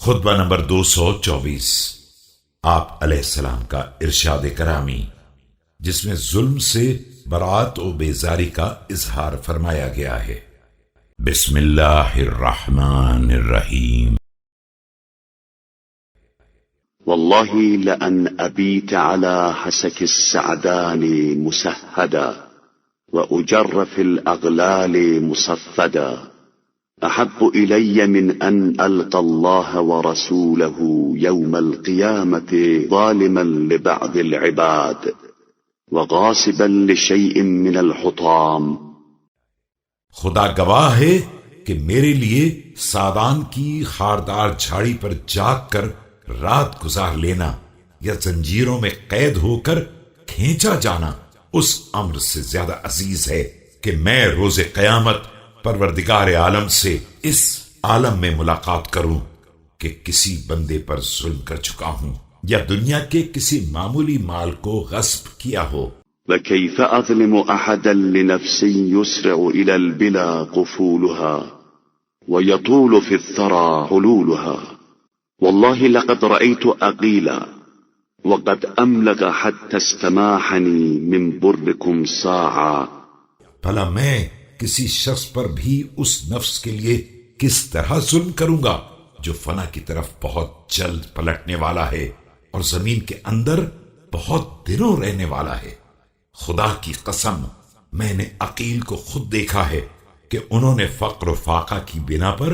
خطبہ نمبر 224 آپ علیہ السلام کا ارشاد کرامی، جس میں ظلم سے برات و بیزاری کا اظہار فرمایا گیا ہے۔ بسم اللہ الرحمن الرحیم۔ والله لأن أبيت على حسك السعدان مسهدا وأجر في الأغلال مصفدا أحب إلي من أن ألقى الله ورسوله يوم القيامة ظالما لبعض العباد وغاصبا لشيء من الحطام۔ خدا گواہ ہے کہ میرے لیے سادان کی خاردار جھاڑی پر جاگ کر رات گزار لینا یا زنجیروں میں قید ہو کر کھینچا جانا اس امر سے زیادہ عزیز ہے کہ میں روز قیامت پروردگار عالم سے اس عالم میں ملاقات کروں کہ کسی بندے پر ظلم کر چکا ہوں یا دنیا کے کسی معمولی مال کو غصب کیا ہو۔ وكيف أظلم أحدا لنفس يسرع إلى البلا قفولها ويطول في الثرى حلولها؟ والله لقد رأيت أقيلا وقد أملك حتى استماحني من بركم ساعا۔ بھلا میں کسی شخص پر بھی اس نفس کے لیے کس طرح ظلم کروں گا جو فنا کی طرف بہت جلد پلٹنے والا ہے اور زمین کے اندر بہت دنوں رہنے والا ہے۔ خدا کی قسم میں نے عقیل کو خود دیکھا ہے کہ انہوں نے فقر و فاقہ کی بنا پر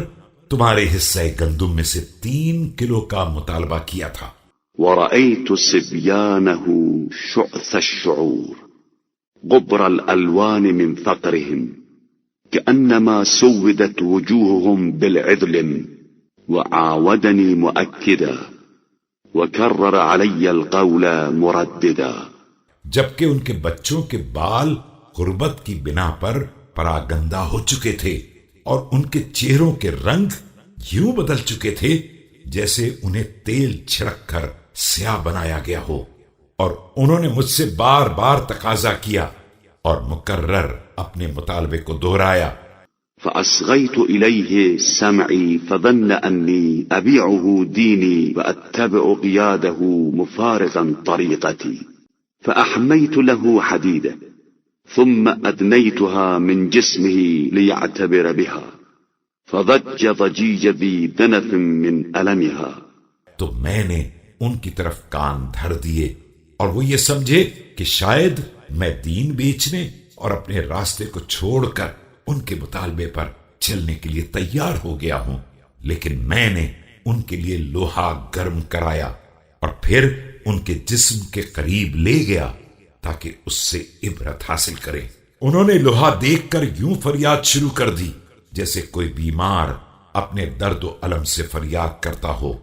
تمہارے حصہ گندم میں سے 3 کلو کا مطالبہ کیا تھا۔ ورأيت صبيانه شعث الشعور غبر الألوان من فقرهم كأنما سودت وجوههم بالعذل وعاودني مؤكدا وكرر علي القول مرددا۔ جبکہ ان کے بچوں کے بال غربت کی بنا پر پراگندہ ہو چکے تھے اور ان کے چہروں کے رنگ یوں بدل چکے تھے جیسے انہیں تیل چھڑک کر سیاہ بنایا گیا ہو، اور انہوں نے مجھ سے بار بار تقاضا کیا اور مکرر اپنے مطالبے کو دہرایا۔ فأصغيت إليه سمعي فظن أني أبيعه ديني وأتبع قياده مفارقا طريقتي فأحميت له حديدة ثم أدنيتها من جسمه ليعتبر بها فضج ضجيج ذي دنف من ألمها۔ تو میں نے ان کی طرف کان دھر دیے اور وہ یہ سمجھے کہ شاید میں دین بیچنے اور اپنے راستے کو چھوڑ کر ان کے مطالبے پر چلنے کے لیے تیار ہو گیا ہوں، لیکن میں نے ان کے لیے لوہا گرم کرایا اور پھر ان کے جسم کے قریب لے گیا تاکہ اس سے عبرت حاصل کرے۔ انہوں نے لوہا دیکھ کر یوں فریاد شروع کر دی جیسے کوئی بیمار اپنے درد و الم سے فریاد کرتا ہو۔